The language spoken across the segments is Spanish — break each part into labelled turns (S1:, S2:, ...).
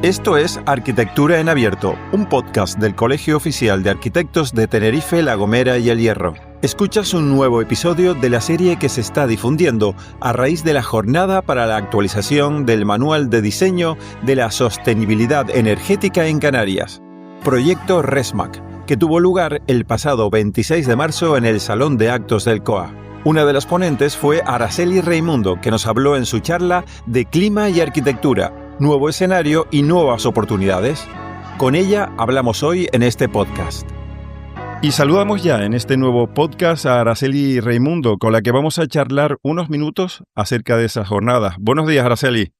S1: Esto es Arquitectura en Abierto, un podcast del Colegio Oficial de Arquitectos de Tenerife, La Gomera y El Hierro. Escuchas un nuevo episodio de la serie que se está difundiendo a raíz de la jornada para la actualización del Manual de Diseño de la Sostenibilidad Energética en Canarias, Proyecto RESMAC, que tuvo lugar el pasado 26 de marzo en el Salón de Actos del COA. Una de las ponentes fue Araceli Reimundo, que nos habló en su charla de Clima y Arquitectura, nuevo escenario y nuevas oportunidades. Con ella hablamos hoy en este podcast. Y saludamos ya en este nuevo podcast a Araceli Reimundo, con la que vamos a charlar unos minutos acerca de esa jornada. Buenos días, Araceli.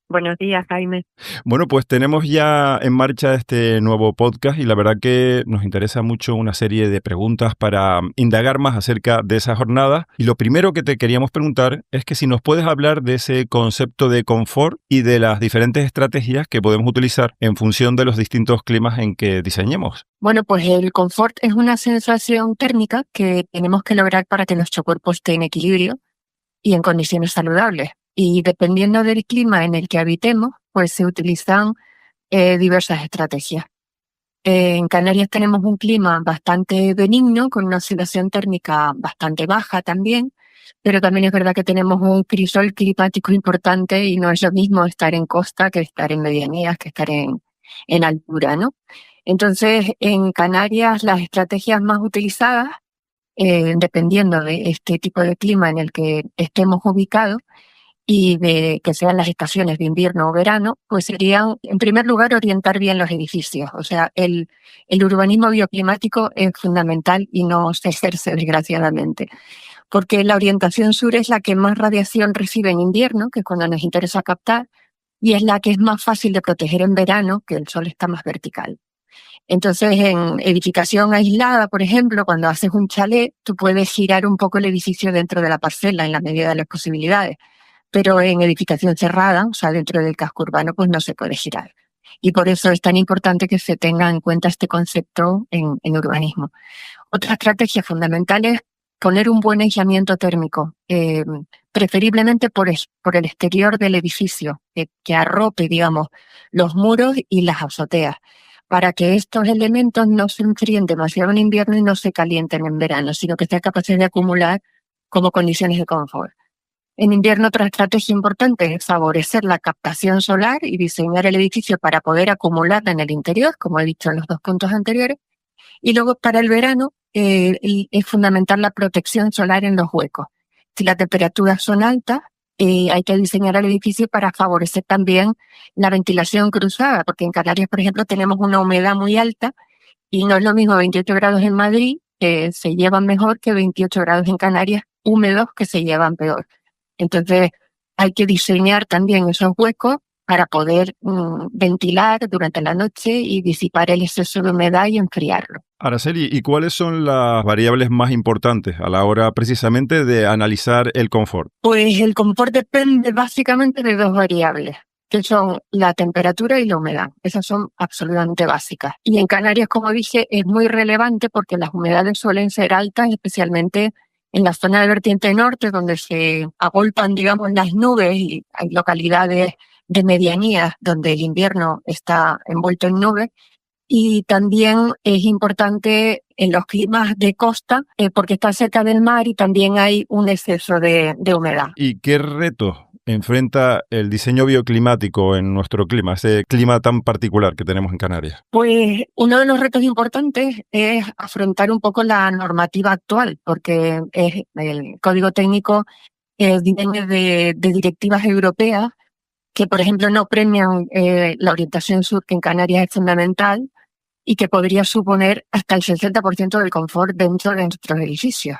S2: Buenos días, Jaime.
S1: Bueno, pues tenemos ya en marcha este nuevo podcast y la verdad que nos interesa mucho una serie de preguntas para indagar más acerca de esa jornada. Y lo primero que te queríamos preguntar es que si nos puedes hablar de ese concepto de confort y de las diferentes estrategias que podemos utilizar en función de los distintos climas en que diseñemos.
S2: Bueno, pues el confort es una sensación térmica que tenemos que lograr para que nuestro cuerpo esté en equilibrio y en condiciones saludables. Y dependiendo del clima en el que habitemos, pues se utilizan diversas estrategias. En Canarias tenemos un clima bastante benigno, con una oscilación térmica bastante baja también, pero también es verdad que tenemos un crisol climático importante y no es lo mismo estar en costa que estar en medianías, que estar en altura, ¿no? Entonces, en Canarias las estrategias más utilizadas, dependiendo de este tipo de clima en el que estemos ubicados, y de que sean las estaciones de invierno o verano, pues serían, en primer lugar, orientar bien los edificios. O sea, el urbanismo bioclimático es fundamental y no se ejerce, desgraciadamente, porque la orientación sur es la que más radiación recibe en invierno, que es cuando nos interesa captar, y es la que es más fácil de proteger en verano, que el sol está más vertical. Entonces, en edificación aislada, por ejemplo, cuando haces un chalet, tú puedes girar un poco el edificio dentro de la parcela en la medida de las posibilidades. Pero en edificación cerrada, o sea, dentro del casco urbano, pues no se puede girar. Y por eso es tan importante que se tenga en cuenta este concepto en urbanismo. Otra estrategia fundamental es poner un buen aislamiento térmico, preferiblemente por el exterior del edificio, que arrope, digamos, los muros y las azoteas, para que estos elementos no se enfríen demasiado en invierno y no se calienten en verano, sino que sean capaces de acumular como condiciones de confort. En invierno, otra estrategia importante es favorecer la captación solar y diseñar el edificio para poder acumularla en el interior, como he dicho en los dos puntos anteriores. Y luego, para el verano, es fundamental la protección solar en los huecos. Si las temperaturas son altas, hay que diseñar el edificio para favorecer también la ventilación cruzada, porque en Canarias, por ejemplo, tenemos una humedad muy alta y no es lo mismo 28 grados en Madrid, que se llevan mejor, que 28 grados en Canarias, húmedos, que se llevan peor. Entonces, hay que diseñar también esos huecos para poder ventilar durante la noche y disipar el exceso de humedad y enfriarlo.
S1: Araceli, ¿y cuáles son las variables más importantes a la hora precisamente de analizar el confort?
S2: Pues el confort depende básicamente de dos variables, que son la temperatura y la humedad. Esas son absolutamente básicas. Y en Canarias, como dije, es muy relevante porque las humedades suelen ser altas, especialmente en la zona de vertiente norte, donde se agolpan, digamos, las nubes y hay localidades de medianías donde el invierno está envuelto en nubes. Y también es importante en los climas de costa, porque está cerca del mar y también hay un exceso de humedad.
S1: ¿Y qué retos enfrenta el diseño bioclimático en nuestro clima, ese clima tan particular que tenemos en Canarias?
S2: Pues uno de los retos importantes es afrontar un poco la normativa actual, porque es el código técnico viene de directivas europeas que, por ejemplo, no premian la orientación sur, que en Canarias es fundamental, y que podría suponer hasta el 60% del confort dentro de nuestros edificios.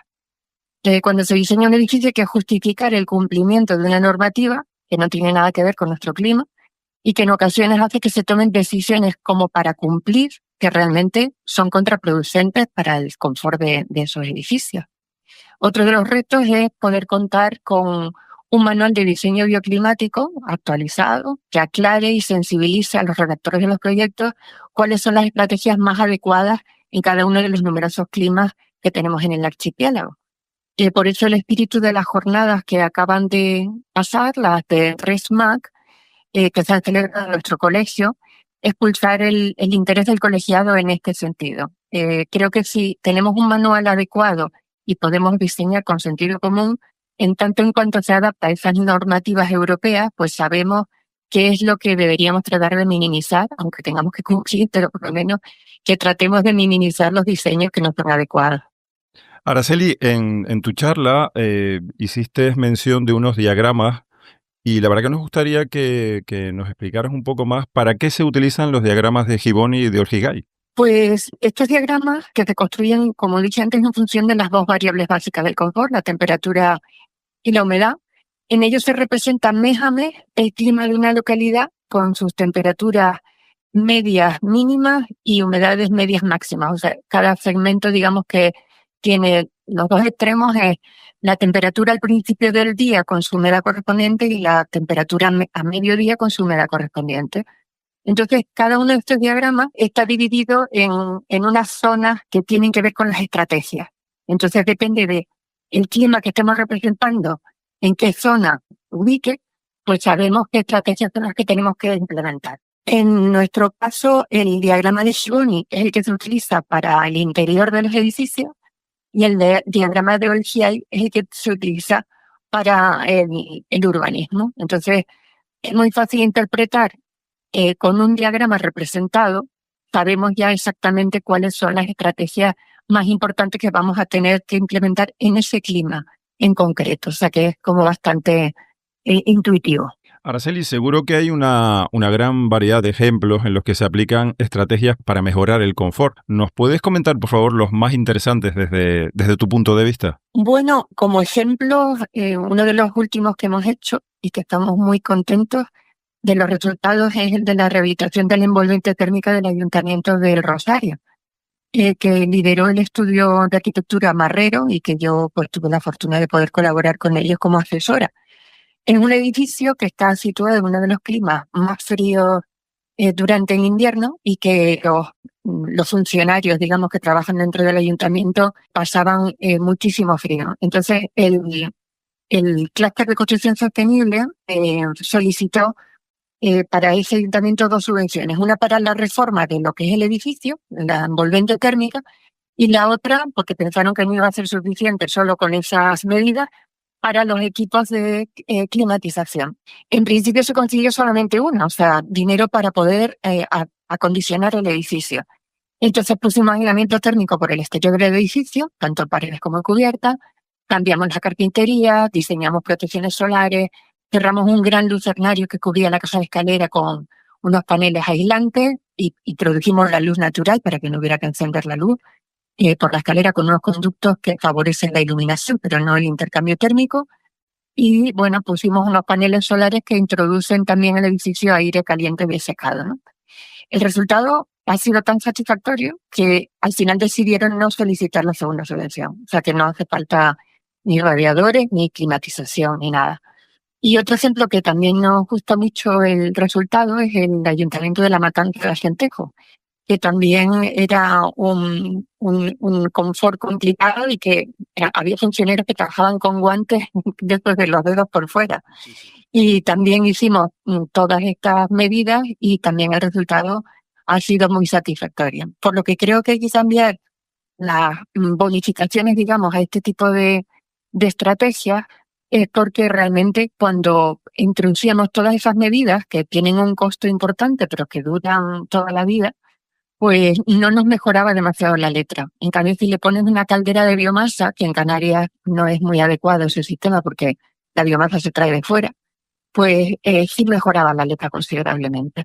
S2: Cuando se diseña un edificio hay que justificar el cumplimiento de una normativa que no tiene nada que ver con nuestro clima y que en ocasiones hace que se tomen decisiones como para cumplir que realmente son contraproducentes para el confort de esos edificios. Otro de los retos es poder contar con un manual de diseño bioclimático actualizado que aclare y sensibilice a los redactores de los proyectos cuáles son las estrategias más adecuadas en cada uno de los numerosos climas que tenemos en el archipiélago. Por eso el espíritu de las jornadas que acaban de pasar, las de RESMAC, que se han celebrado en nuestro colegio, es pulsar el interés del colegiado en este sentido. Creo que si tenemos un manual adecuado y podemos diseñar con sentido común, en tanto en cuanto se adapta a esas normativas europeas, pues sabemos qué es lo que deberíamos tratar de minimizar, aunque tengamos que cumplir, pero por lo menos que tratemos de minimizar los diseños que no son adecuados.
S1: Araceli, en tu charla hiciste mención de unos diagramas y la verdad que nos gustaría que nos explicaras un poco más para qué se utilizan los diagramas de Giboni y de Orgigay.
S2: Pues estos diagramas que se construyen, como dije antes, en función de las dos variables básicas del confort, la temperatura y la humedad, en ellos se representa mes a mes el clima de una localidad con sus temperaturas medias mínimas y humedades medias máximas. O sea, cada segmento, digamos que tiene los dos extremos, es la temperatura al principio del día con su humedad correspondiente y la temperatura a mediodía con su humedad correspondiente. Entonces, cada uno de estos diagramas está dividido en unas zonas que tienen que ver con las estrategias. Entonces, depende de el clima que estemos representando, en qué zona ubique, pues sabemos qué estrategias son las que tenemos que implementar. En nuestro caso, el diagrama de Shiboni es el que se utiliza para el interior de los edificios y el diagrama de Olgiay es el que se utiliza para el urbanismo. Entonces, es muy fácil interpretar con un diagrama representado, sabemos ya exactamente cuáles son las estrategias más importantes que vamos a tener que implementar en ese clima en concreto. O sea que es como bastante intuitivo.
S1: Araceli, seguro que hay una gran variedad de ejemplos en los que se aplican estrategias para mejorar el confort. ¿Nos puedes comentar, por favor, los más interesantes desde tu punto de vista?
S2: Bueno, como ejemplo, uno de los últimos que hemos hecho y que estamos muy contentos de los resultados es el de la rehabilitación de la envolvente térmica del Ayuntamiento del Rosario, que lideró el estudio de arquitectura Marrero y que yo pues tuve la fortuna de poder colaborar con ellos como asesora. Es un edificio que está situado en uno de los climas más fríos durante el invierno y que los funcionarios, digamos, que trabajan dentro del ayuntamiento pasaban muchísimo frío. Entonces, el clúster de construcción sostenible solicitó para ese ayuntamiento dos subvenciones, una para la reforma de lo que es el edificio, la envolvente térmica, y la otra, porque pensaron que no iba a ser suficiente solo con esas medidas, para los equipos de climatización. En principio se consiguió solamente una, o sea, dinero para poder acondicionar el edificio. Entonces pusimos aislamiento térmico por el exterior del edificio, tanto en paredes como en cubierta, cambiamos la carpintería, diseñamos protecciones solares, cerramos un gran lucernario que cubría la casa de escalera con unos paneles aislantes y introdujimos la luz natural para que no hubiera que encender la luz por la escalera con unos conductos que favorecen la iluminación, pero no el intercambio térmico. Y bueno, pusimos unos paneles solares que introducen también al edificio aire caliente bien secado, ¿no? El resultado ha sido tan satisfactorio que al final decidieron no solicitar la segunda subvención. O sea que no hace falta ni radiadores, ni climatización, ni nada. Y otro ejemplo que también nos gusta mucho el resultado es el Ayuntamiento de La Matanza de Ajentejo, que también era un confort complicado y que había funcionarios que trabajaban con guantes después de los dedos por fuera. Y también hicimos todas estas medidas y también el resultado ha sido muy satisfactorio. Por lo que creo que hay que cambiar las bonificaciones, digamos, a este tipo de estrategias, es porque realmente cuando introducíamos todas esas medidas que tienen un costo importante pero que duran toda la vida, pues no nos mejoraba demasiado la letra. En cambio, si le pones una caldera de biomasa, que en Canarias no es muy adecuado ese sistema porque la biomasa se trae de fuera, pues sí mejoraba la letra considerablemente.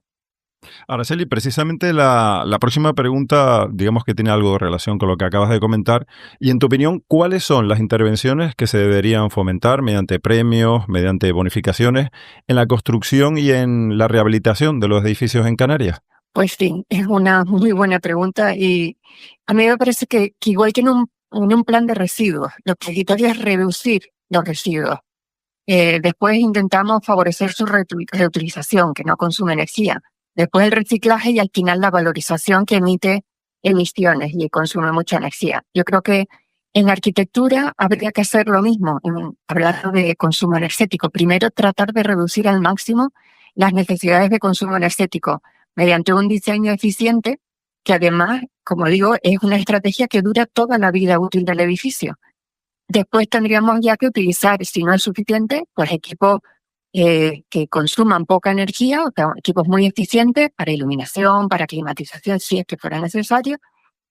S1: Araceli, precisamente la próxima pregunta, digamos que tiene algo de relación con lo que acabas de comentar. Y en tu opinión, ¿cuáles son las intervenciones que se deberían fomentar mediante premios, mediante bonificaciones, en la construcción y en la rehabilitación de los edificios en Canarias?
S2: Pues sí, es una muy buena pregunta y a mí me parece que igual que en un plan de residuos, lo prioritario es reducir los residuos. Después intentamos favorecer su reutilización, que no consume energía. Después el reciclaje y al final la valorización que emite emisiones y consume mucha energía. Yo creo que en arquitectura habría que hacer lo mismo, hablar de consumo energético. Primero, tratar de reducir al máximo las necesidades de consumo energético mediante un diseño eficiente que además, como digo, es una estrategia que dura toda la vida útil del edificio. Después tendríamos ya que utilizar, si no es suficiente, pues equipos que consuman poca energía, o sea, equipos muy eficientes para iluminación, para climatización, si es que fuera necesario,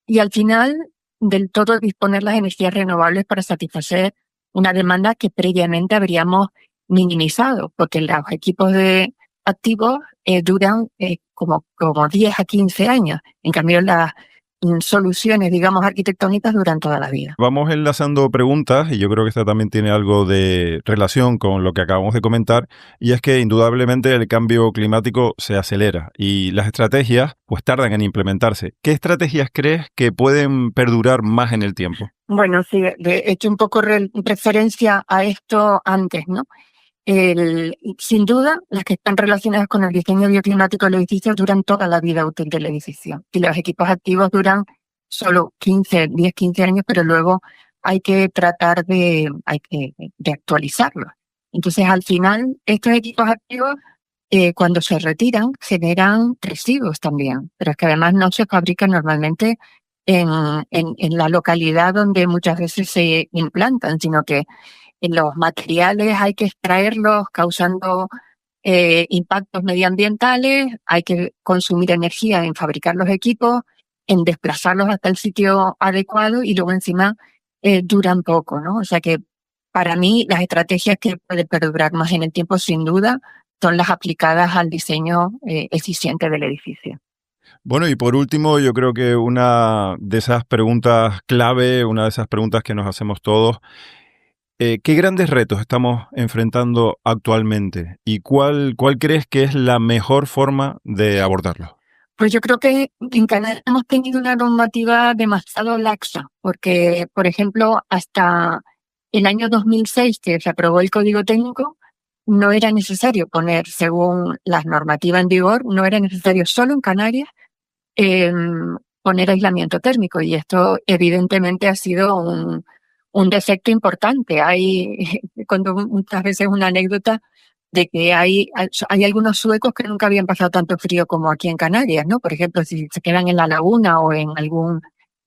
S2: y al final del todo disponer las energías renovables para satisfacer una demanda que previamente habríamos minimizado, porque los equipos de activos duran como 10 a 15 años. En cambio, las soluciones, digamos, arquitectónicas duran toda la vida.
S1: Vamos enlazando preguntas y yo creo que esta también tiene algo de relación con lo que acabamos de comentar, y es que indudablemente el cambio climático se acelera y las estrategias pues tardan en implementarse. ¿Qué estrategias crees que pueden perdurar más en el tiempo?
S2: Bueno, sí, he hecho un poco referencia a esto antes, ¿no? Sin duda, las que están relacionadas con el diseño bioclimático del edificio duran toda la vida útil del edificio. Y los equipos activos duran solo 10, 15 años, pero luego hay que tratar de actualizarlos. Entonces, al final, estos equipos activos, cuando se retiran, generan residuos también, pero es que además no se fabrican normalmente en la localidad donde muchas veces se implantan, sino que los materiales hay que extraerlos causando impactos medioambientales, hay que consumir energía en fabricar los equipos, en desplazarlos hasta el sitio adecuado y luego encima duran poco, ¿no? O sea que para mí las estrategias que pueden perdurar más en el tiempo, sin duda, son las aplicadas al diseño eficiente del edificio.
S1: Bueno, y por último, yo creo que una de esas preguntas clave, una de esas preguntas que nos hacemos todos, ¿qué grandes retos estamos enfrentando actualmente y cuál crees que es la mejor forma de abordarlos?
S2: Pues yo creo que en Canadá hemos tenido una normativa demasiado laxa, porque, por ejemplo, hasta el año 2006, que se aprobó el Código Técnico, no era necesario poner, según las normativas en vigor, no era necesario solo en Canarias eh, poner aislamiento térmico. Y esto evidentemente ha sido un defecto importante. Cuando muchas veces una anécdota de que hay algunos suecos que nunca habían pasado tanto frío como aquí en Canarias, ¿no? Por ejemplo, si se quedan en la laguna o en algún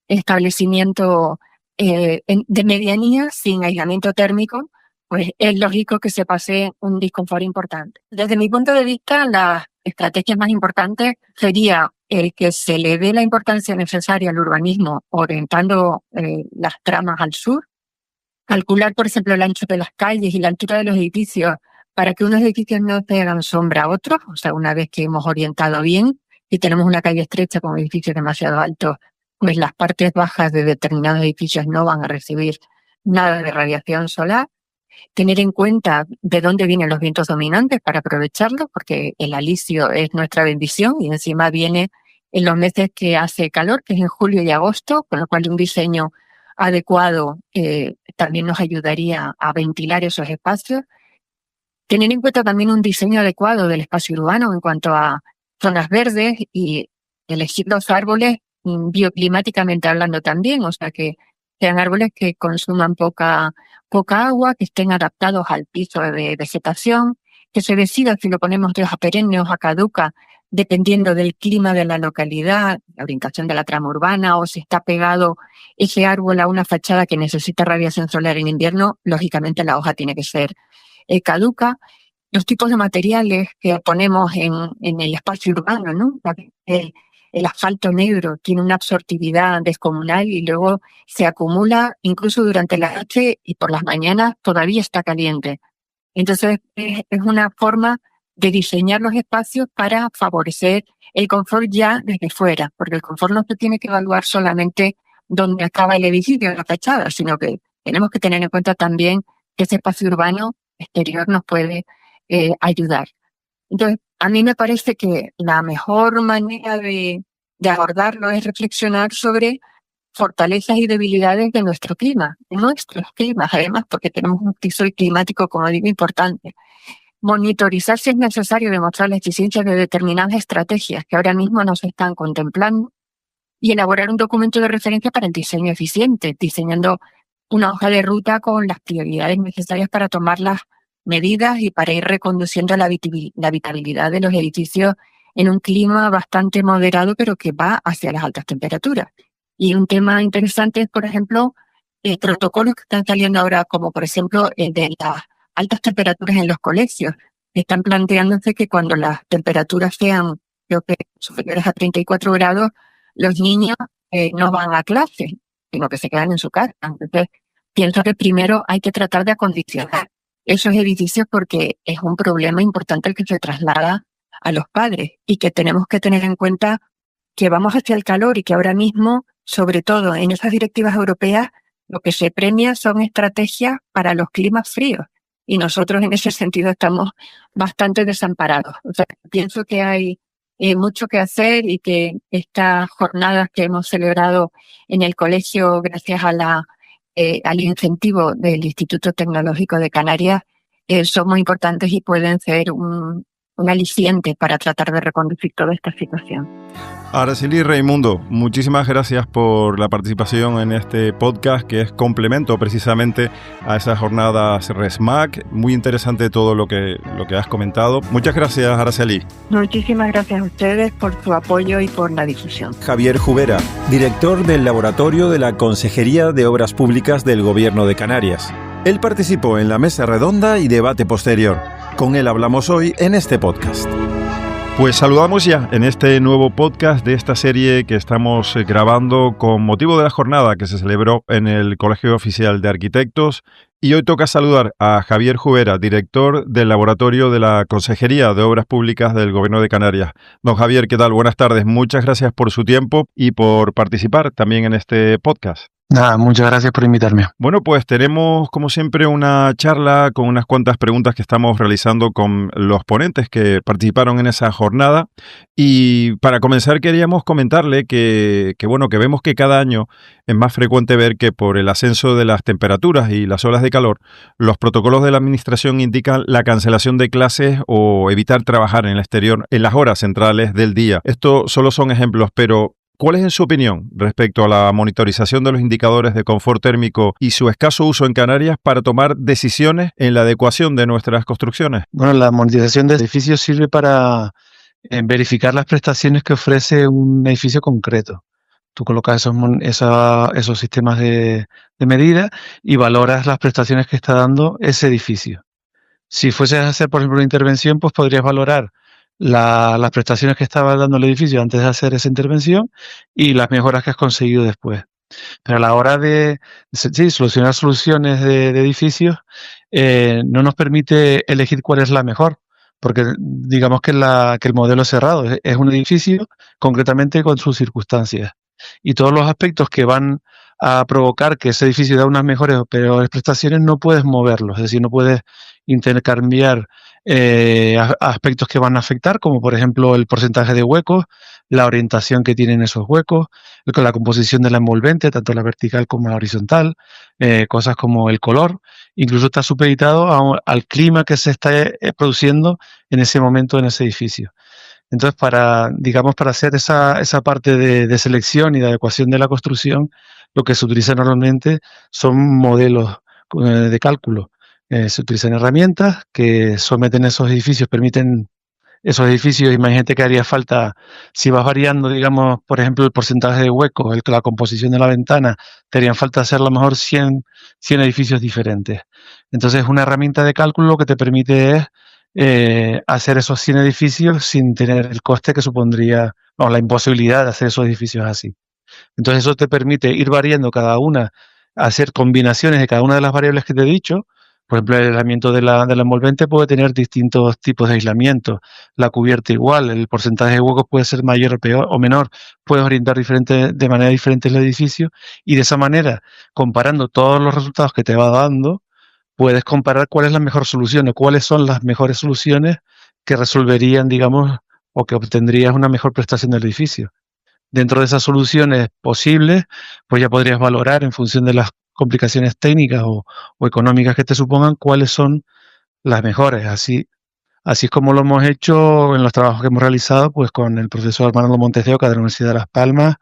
S2: establecimiento de medianía sin aislamiento térmico, pues es lógico que se pase un disconfort importante. Desde mi punto de vista, las estrategias más importantes sería el que se le dé la importancia necesaria al urbanismo orientando las tramas al sur, calcular, por ejemplo, el ancho de las calles y la altura de los edificios para que unos edificios no se hagan sombra a otros. O sea, una vez que hemos orientado bien y tenemos una calle estrecha con edificios demasiado altos, pues las partes bajas de determinados edificios no van a recibir nada de radiación solar. Tener en cuenta de dónde vienen los vientos dominantes para aprovecharlos, porque el alisio es nuestra bendición y encima viene en los meses que hace calor, que es en julio y agosto, con lo cual un diseño adecuado también nos ayudaría a ventilar esos espacios. Tener en cuenta también un diseño adecuado del espacio urbano en cuanto a zonas verdes y elegir los árboles bioclimáticamente hablando también, o sea que sean árboles que consuman poca agua, que estén adaptados al piso de vegetación, que se decida si lo ponemos de hoja perenne o hoja caduca, dependiendo del clima de la localidad, la orientación de la trama urbana, o si está pegado ese árbol a una fachada que necesita radiación solar en invierno, lógicamente la hoja tiene que ser caduca. Los tipos de materiales que ponemos en el espacio urbano, ¿no? El asfalto negro tiene una absortividad descomunal y luego se acumula incluso durante la noche y por las mañanas todavía está caliente. Entonces es una forma de diseñar los espacios para favorecer el confort ya desde fuera, porque el confort no se tiene que evaluar solamente donde acaba el edificio, en la fachada, sino que tenemos que tener en cuenta también que ese espacio urbano exterior nos puede ayudar. Entonces, a mí me parece que la mejor manera de abordarlo es reflexionar sobre fortalezas y debilidades de nuestro clima, de nuestros climas, además, porque tenemos un piso climático, como digo, importante. Monitorizar si es necesario demostrar la eficiencia de determinadas estrategias que ahora mismo no se están contemplando y elaborar un documento de referencia para el diseño eficiente, diseñando una hoja de ruta con las prioridades necesarias para tomarlas medidas y para ir reconduciendo la habitabilidad de los edificios en un clima bastante moderado, pero que va hacia las altas temperaturas. Y un tema interesante es, por ejemplo, protocolos que están saliendo ahora, como por ejemplo el de las altas temperaturas en los colegios. Están planteándose que cuando las temperaturas sean, creo que superiores a 34 grados, los niños no van a clase, sino que se quedan en su casa. Entonces, pienso que primero hay que tratar de acondicionar esos edificios porque es un problema importante el que se traslada a los padres y que tenemos que tener en cuenta que vamos hacia el calor y que ahora mismo, sobre todo en esas directivas europeas, lo que se premia son estrategias para los climas fríos y nosotros en ese sentido estamos bastante desamparados. O sea, pienso que hay mucho que hacer y que estas jornadas que hemos celebrado en el colegio gracias a al incentivo del Instituto Tecnológico de Canarias son muy importantes y pueden ser un aliciente para tratar de reconducir toda esta situación.
S1: Araceli Raimundo, muchísimas gracias por la participación en este podcast que es complemento precisamente a esas jornadas RESMAC. Muy interesante todo lo que has comentado. Muchas gracias, Araceli.
S2: Muchísimas gracias a ustedes por su apoyo y por la difusión.
S1: Javier Jubera, director del Laboratorio de la Consejería de Obras Públicas del Gobierno de Canarias. Él participó en la mesa redonda y debate posterior. Con él hablamos hoy en este podcast. Pues saludamos ya en este nuevo podcast de esta serie que estamos grabando con motivo de la jornada que se celebró en el Colegio Oficial de Arquitectos. Y hoy toca saludar a Javier Jubera, director del Laboratorio de la Consejería de Obras Públicas del Gobierno de Canarias. Don Javier, ¿qué tal? Buenas tardes. Muchas gracias por su tiempo y por participar también en este podcast.
S3: Nada, muchas gracias por invitarme.
S1: Bueno, pues tenemos como siempre una charla con unas cuantas preguntas que estamos realizando con los ponentes que participaron en esa jornada. Y para comenzar queríamos comentarle que vemos que cada año es más frecuente ver que por el ascenso de las temperaturas y las olas de calor, los protocolos de la administración indican la cancelación de clases o evitar trabajar en el exterior en las horas centrales del día. Esto solo son ejemplos, pero ¿cuál es, en su opinión, respecto a la monitorización de los indicadores de confort térmico y su escaso uso en Canarias para tomar decisiones en la adecuación de nuestras construcciones?
S3: Bueno, la monitorización de edificios sirve para verificar las prestaciones que ofrece un edificio concreto. Tú colocas esos sistemas de medida y valoras las prestaciones que está dando ese edificio. Si fueses a hacer, por ejemplo, una intervención, pues podrías valorar las prestaciones que estaba dando el edificio antes de hacer esa intervención y las mejoras que has conseguido después. Pero a la hora de solucionar soluciones de edificios, no nos permite elegir cuál es la mejor, porque digamos que el modelo es cerrado, es un edificio concretamente con sus circunstancias. Y todos los aspectos que van a provocar que ese edificio dé unas mejores o peores prestaciones no puedes moverlos, es decir, no puedes intercambiar aspectos que van a afectar, como por ejemplo el porcentaje de huecos, la orientación que tienen esos huecos, la composición de la envolvente, tanto la vertical como la horizontal, cosas como el color, incluso está supeditado al clima que se está produciendo en ese momento en ese edificio. Entonces, para hacer esa parte de selección y de adecuación de la construcción, lo que se utiliza normalmente son modelos de cálculo. Se utilizan herramientas que someten esos edificios, permiten esos edificios. Imagínate que haría falta, si vas variando, digamos, por ejemplo, el porcentaje de huecos, la composición de la ventana, te harían falta hacer a lo mejor 100 edificios diferentes. Entonces, una herramienta de cálculo lo que te permite es hacer esos 100 edificios sin tener el coste que supondría, o la imposibilidad de hacer esos edificios así. Entonces, eso te permite ir variando cada una, hacer combinaciones de cada una de las variables que te he dicho. Por ejemplo, el aislamiento de la envolvente puede tener distintos tipos de aislamiento. La cubierta igual, el porcentaje de huecos puede ser mayor o peor o menor. Puedes orientar de manera diferente el edificio y de esa manera, comparando todos los resultados que te va dando, puedes comparar cuál es la mejor solución o cuáles son las mejores soluciones que resolverían, digamos, o que obtendrías una mejor prestación del edificio. Dentro de esas soluciones posibles, pues ya podrías valorar en función de las complicaciones técnicas o económicas que te supongan cuáles son las mejores. Así es como lo hemos hecho en los trabajos que hemos realizado pues con el profesor Manolo Montes de Oca de la Universidad de Las Palmas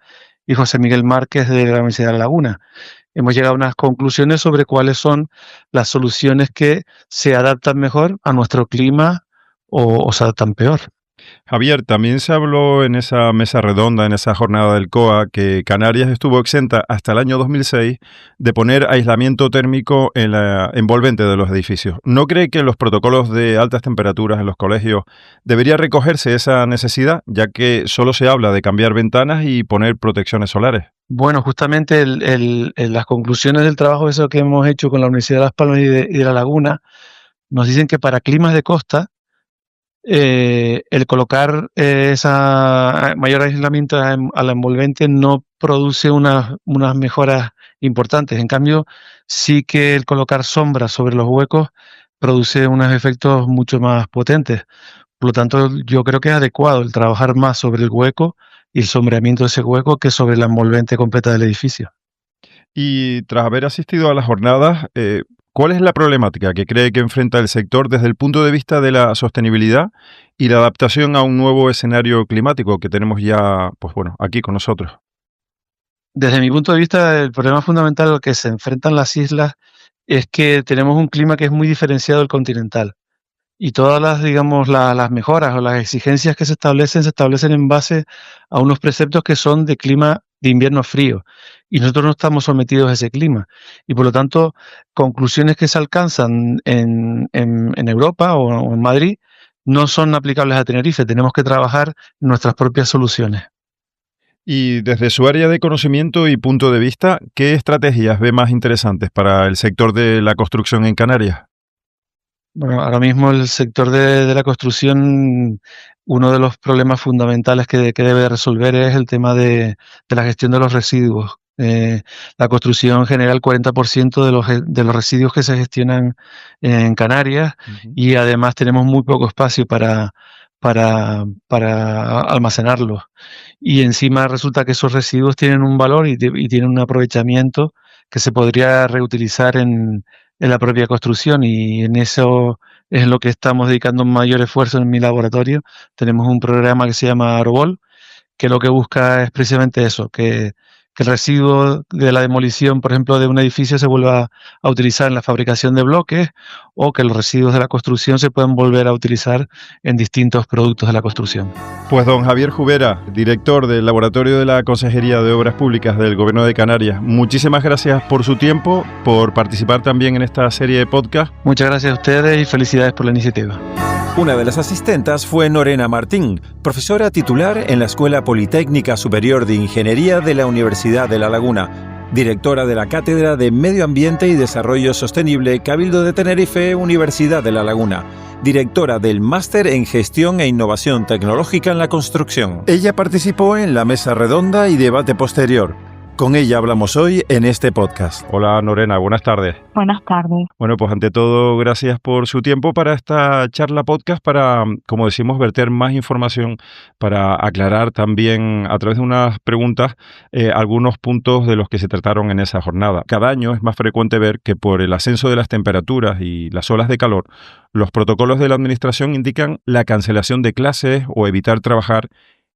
S3: y José Miguel Márquez de la Universidad de La Laguna. hemos llegado a unas conclusiones sobre cuáles son las soluciones que se adaptan mejor a nuestro clima o se adaptan peor.
S1: Javier, también se habló en esa mesa redonda, en esa jornada del COA, que Canarias estuvo exenta hasta el año 2006 de poner aislamiento térmico en la envolvente de los edificios. ¿No cree que en los protocolos de altas temperaturas en los colegios debería recogerse esa necesidad, ya que solo se habla de cambiar ventanas y poner protecciones solares?
S3: Bueno, justamente las conclusiones del trabajo eso que hemos hecho con la Universidad de Las Palmas y de La Laguna nos dicen que para climas de costa el colocar esa mayor aislamiento a la envolvente no produce unas mejoras importantes. En cambio, sí que el colocar sombras sobre los huecos produce unos efectos mucho más potentes. Por lo tanto, yo creo que es adecuado el trabajar más sobre el hueco y el sombreamiento de ese hueco que sobre la envolvente completa del edificio.
S1: Y tras haber asistido a las jornadas, ¿cuál es la problemática que cree que enfrenta el sector desde el punto de vista de la sostenibilidad y la adaptación a un nuevo escenario climático que tenemos ya, pues bueno, aquí con nosotros?
S3: Desde mi punto de vista, el problema fundamental al que se enfrentan las islas es que tenemos un clima que es muy diferenciado del continental. Y todas las, digamos, las mejoras o las exigencias que se establecen en base a unos preceptos que son de clima de invierno frío. Y nosotros no estamos sometidos a ese clima. Y por lo tanto, conclusiones que se alcanzan en Europa o en Madrid no son aplicables a Tenerife. Tenemos que trabajar nuestras propias soluciones.
S1: Y desde su área de conocimiento y punto de vista, ¿qué estrategias ve más interesantes para el sector de la construcción en Canarias?
S3: Bueno, ahora mismo el sector de la construcción, uno de los problemas fundamentales que debe resolver es el tema de la gestión de los residuos. La construcción genera el 40% de los residuos que se gestionan en Canarias y además tenemos muy poco espacio para almacenarlos. Y encima resulta que esos residuos tienen un valor y tienen un aprovechamiento que se podría reutilizar en la propia construcción, y en eso es lo que estamos dedicando un mayor esfuerzo en mi laboratorio. Tenemos un programa que se llama Arbol, que lo que busca es precisamente eso, que el residuo de la demolición, por ejemplo, de un edificio se vuelva a utilizar en la fabricación de bloques, o que los residuos de la construcción se puedan volver a utilizar en distintos productos de la construcción.
S1: Pues don Javier Jubera, director del Laboratorio de la Consejería de Obras Públicas del Gobierno de Canarias, muchísimas gracias por su tiempo, por participar también en esta serie de podcast.
S3: Muchas gracias a ustedes y felicidades por la iniciativa.
S1: Una de las asistentas fue Norena Martín, profesora titular en la Escuela Politécnica Superior de Ingeniería de la Universidad de La Laguna, directora de la Cátedra de Medio Ambiente y Desarrollo Sostenible Cabildo de Tenerife, Universidad de La Laguna, directora del Máster en Gestión e Innovación Tecnológica en la Construcción. Ella participó en la mesa redonda y debate posterior. Con ella hablamos hoy en este podcast. Hola Norena, buenas tardes.
S2: Buenas tardes.
S1: Bueno, pues ante todo, gracias por su tiempo para esta charla podcast, para, como decimos, verter más información, para aclarar también a través de unas preguntas algunos puntos de los que se trataron en esa jornada. Cada año es más frecuente ver que por el ascenso de las temperaturas y las olas de calor, los protocolos de la administración indican la cancelación de clases o evitar trabajar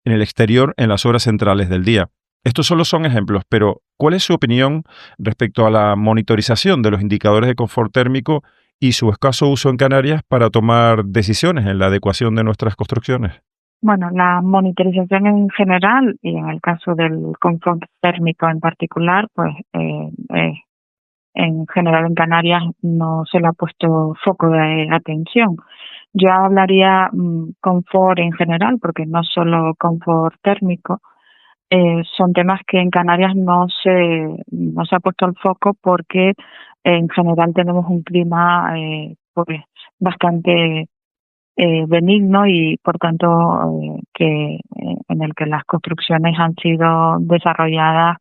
S1: en el exterior en las horas centrales del día. Estos solo son ejemplos, pero ¿cuál es su opinión respecto a la monitorización de los indicadores de confort térmico y su escaso uso en Canarias para tomar decisiones en la adecuación de nuestras construcciones?
S4: Bueno, la monitorización en general y en el caso del confort térmico en particular, pues en general en Canarias no se le ha puesto foco de atención. Yo hablaría confort en general, porque no solo confort térmico. Son temas que en Canarias no se ha puesto el foco porque en general tenemos un clima pues bastante benigno y por tanto en el que las construcciones han sido desarrolladas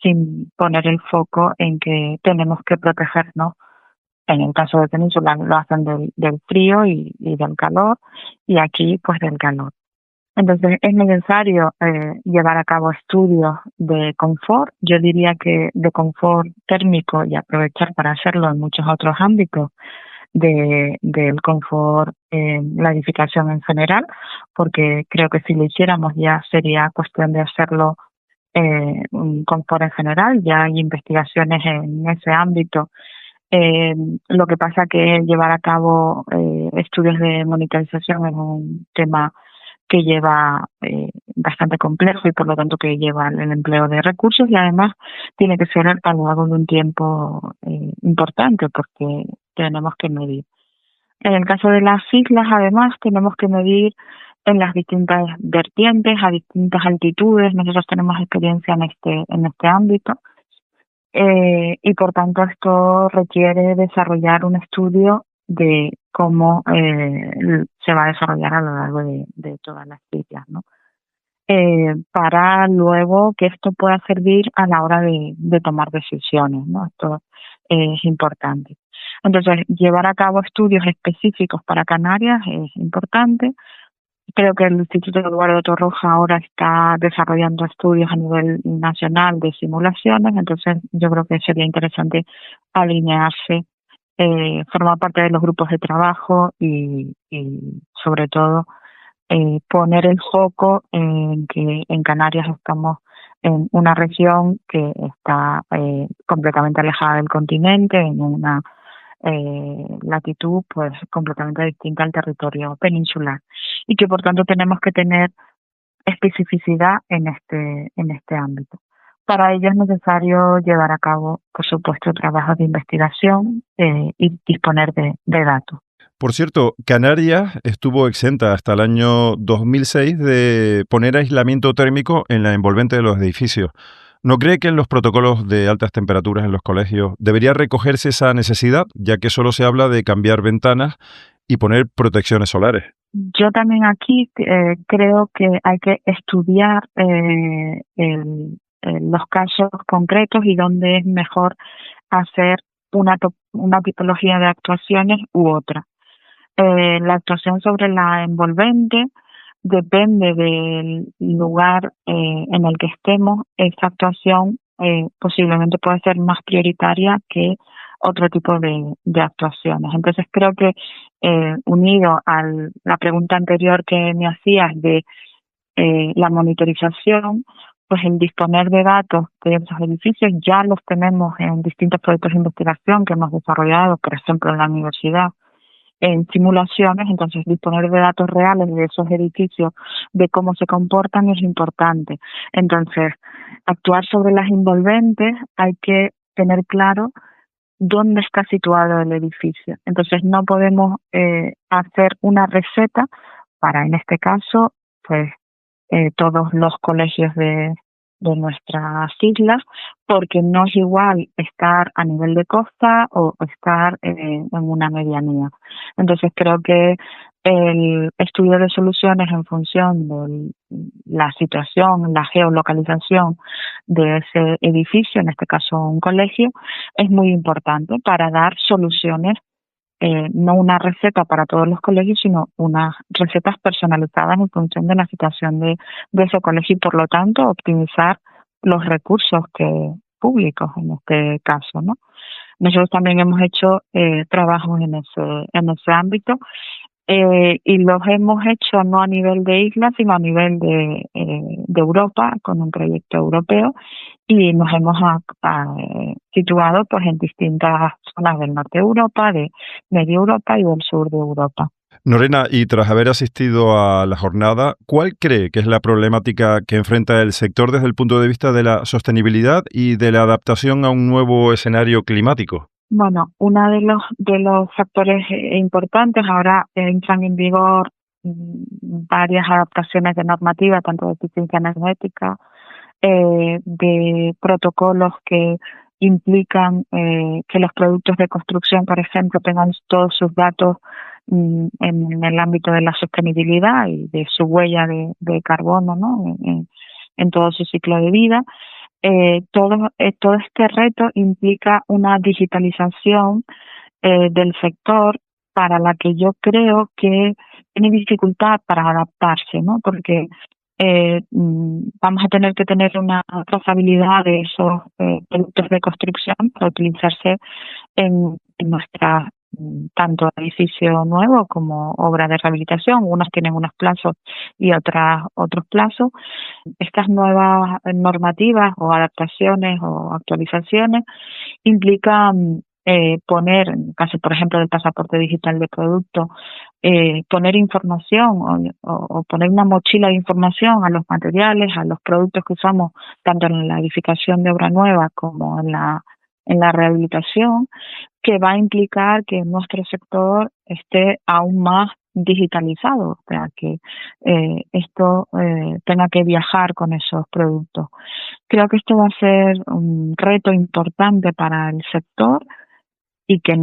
S4: sin poner el foco en que tenemos que protegernos. En el caso de Península lo hacen del frío y del calor, y aquí pues del calor. Entonces es necesario llevar a cabo estudios de confort, yo diría que de confort térmico, y aprovechar para hacerlo en muchos otros ámbitos del confort en la edificación en general, porque creo que si lo hiciéramos ya sería cuestión de hacerlo un confort en general, ya hay investigaciones en ese ámbito. Lo que pasa que llevar a cabo estudios de monitorización es un tema que lleva bastante complejo y por lo tanto que lleva el empleo de recursos y además tiene que ser a lo largo de un tiempo importante porque tenemos que medir. En el caso de las islas, además, tenemos que medir en las distintas vertientes, a distintas altitudes. Nosotros tenemos experiencia en este ámbito y por tanto esto requiere desarrollar un estudio de cómo se va a desarrollar a lo largo de todas las islas, ¿no? Para luego que esto pueda servir a la hora de tomar decisiones, ¿no? Esto es importante. Entonces, llevar a cabo estudios específicos para Canarias es importante. Creo que el Instituto Eduardo Torroja ahora está desarrollando estudios a nivel nacional de simulaciones, entonces yo creo que sería interesante alinearse, formar parte de los grupos de trabajo y sobre todo poner el foco en que en Canarias estamos en una región que está completamente alejada del continente, en una latitud pues completamente distinta al territorio peninsular y que por tanto tenemos que tener especificidad en este ámbito. Para ello es necesario llevar a cabo, por supuesto, trabajos de investigación y disponer de datos.
S1: Por cierto, Canarias estuvo exenta hasta el año 2006 de poner aislamiento térmico en la envolvente de los edificios. ¿No cree que en los protocolos de altas temperaturas en los colegios debería recogerse esa necesidad, ya que solo se habla de cambiar ventanas y poner protecciones solares?
S4: Yo también aquí creo que hay que estudiar los casos concretos y dónde es mejor hacer una tipología de actuaciones u otra. La actuación sobre la envolvente depende del lugar en el que estemos. Esa actuación posiblemente puede ser más prioritaria que otro tipo de actuaciones. Entonces creo que unido a la pregunta anterior que me hacías de la monitorización, pues el disponer de datos de esos edificios ya los tenemos en distintos proyectos de investigación que hemos desarrollado, por ejemplo, en la universidad, en simulaciones. Entonces disponer de datos reales de esos edificios, de cómo se comportan, es importante. Entonces, actuar sobre las envolventes hay que tener claro dónde está situado el edificio. Entonces no podemos hacer una receta para, en este caso, pues todos los colegios de nuestras islas, porque no es igual estar a nivel de costa o estar en una medianía. Entonces creo que el estudio de soluciones en función de la situación, la geolocalización de ese edificio, en este caso un colegio, es muy importante para dar soluciones, no una receta para todos los colegios, sino unas recetas personalizadas en función de la situación de ese colegio y, por lo tanto, optimizar los recursos públicos en este caso, ¿no? Nosotros también hemos hecho trabajos en ese ámbito y los hemos hecho no a nivel de isla, sino a nivel de Europa, con un proyecto europeo, y nos hemos situado pues en distintas zonas del norte de Europa, de media Europa y del sur de Europa.
S1: Norena, y tras haber asistido a la jornada, ¿cuál cree que es la problemática que enfrenta el sector desde el punto de vista de la sostenibilidad y de la adaptación a un nuevo escenario climático?
S4: Bueno, uno de los factores importantes, ahora entran en vigor varias adaptaciones de normativa, tanto de eficiencia energética, de protocolos que implican que los productos de construcción, por ejemplo, tengan todos sus datos en el ámbito de la sostenibilidad y de su huella de carbono, ¿no? En todo su ciclo de vida. Todo este reto implica una digitalización del sector para la que yo creo que tiene dificultad para adaptarse, ¿no? Porque vamos a tener que tener una trazabilidad de esos productos de construcción para utilizarse en nuestras tanto edificio nuevo como obra de rehabilitación. Unos tienen unos plazos y otros plazos. Estas nuevas normativas o adaptaciones o actualizaciones implican poner, en el caso, por ejemplo, del pasaporte digital de producto, poner información o poner una mochila de información a los materiales, a los productos que usamos, tanto en la edificación de obra nueva como en la rehabilitación, que va a implicar que nuestro sector esté aún más digitalizado, o sea, que esto tenga que viajar con esos productos. Creo que esto va a ser un reto importante para el sector y que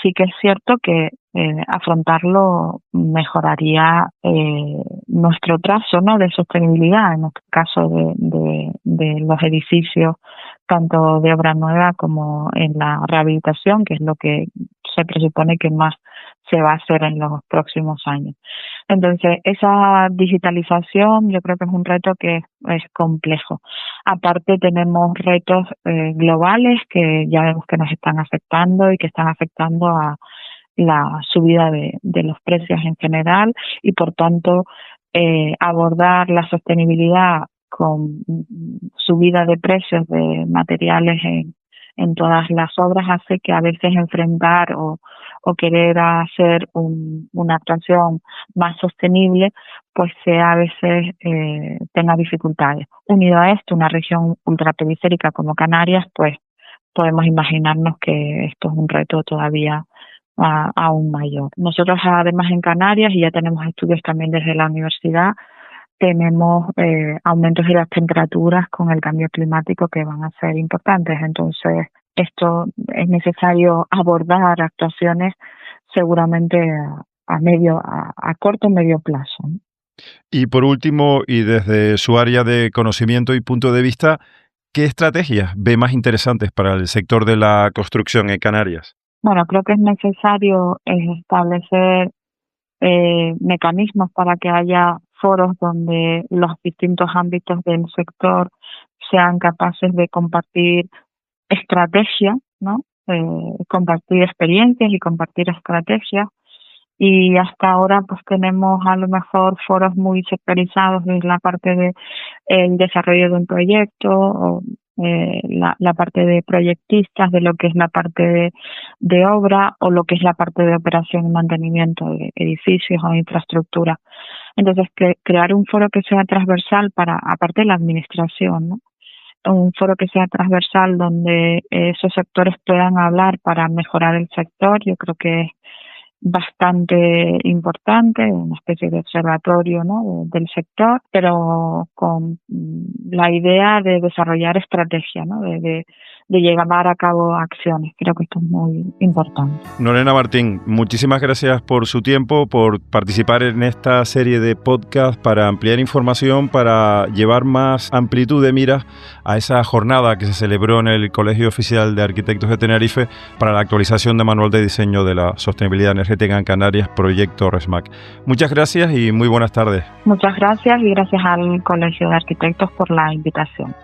S4: sí que es cierto que afrontarlo mejoraría nuestro trazo, ¿no?, de sostenibilidad, en este caso de los edificios, tanto de obra nueva como en la rehabilitación, que es lo que se presupone que más se va a hacer en los próximos años. Entonces, esa digitalización yo creo que es un reto que es complejo. Aparte, tenemos retos globales que ya vemos que nos están afectando y que están afectando a la subida de los precios en general y, por tanto, abordar la sostenibilidad con subida de precios de materiales en todas las obras hace que a veces enfrentar o querer hacer una actuación más sostenible pues sea a veces tenga dificultades. Unido a esto, una región ultraperiférica como Canarias, pues podemos imaginarnos que esto es un reto todavía aún mayor. Nosotros además en Canarias, y ya tenemos estudios también desde la universidad, tenemos aumentos de las temperaturas con el cambio climático que van a ser importantes. Entonces, esto es necesario abordar actuaciones seguramente a corto o medio plazo, ¿no?
S1: Y por último, y desde su área de conocimiento y punto de vista, ¿qué estrategias ve más interesantes para el sector de la construcción en Canarias?
S4: Bueno, creo que es necesario establecer mecanismos para que haya foros donde los distintos ámbitos del sector sean capaces de compartir estrategias, ¿no? Compartir experiencias y compartir estrategias. Y hasta ahora pues tenemos a lo mejor foros muy sectorizados en la parte de el desarrollo de un proyecto o la parte de proyectistas, de lo que es la parte de obra o lo que es la parte de operación y mantenimiento de edificios o infraestructura. Entonces, crear un foro que sea transversal para, aparte de la administración, ¿no?, un foro que sea transversal donde esos sectores puedan hablar para mejorar el sector, yo creo que es bastante importante, una especie de observatorio, ¿no?, del sector, pero con la idea de desarrollar estrategia, ¿no?, de llevar a cabo acciones. Creo que esto es muy importante.
S1: Norena Martín, muchísimas gracias por su tiempo, por participar en esta serie de podcast para ampliar información, para llevar más amplitud de miras a esa jornada que se celebró en el Colegio Oficial de Arquitectos de Tenerife para la actualización de Manual de Diseño de la Sostenibilidad Energética en Canarias, Proyecto RESMAC. Muchas gracias y muy buenas tardes.
S4: Muchas gracias y gracias al Colegio de Arquitectos por la invitación.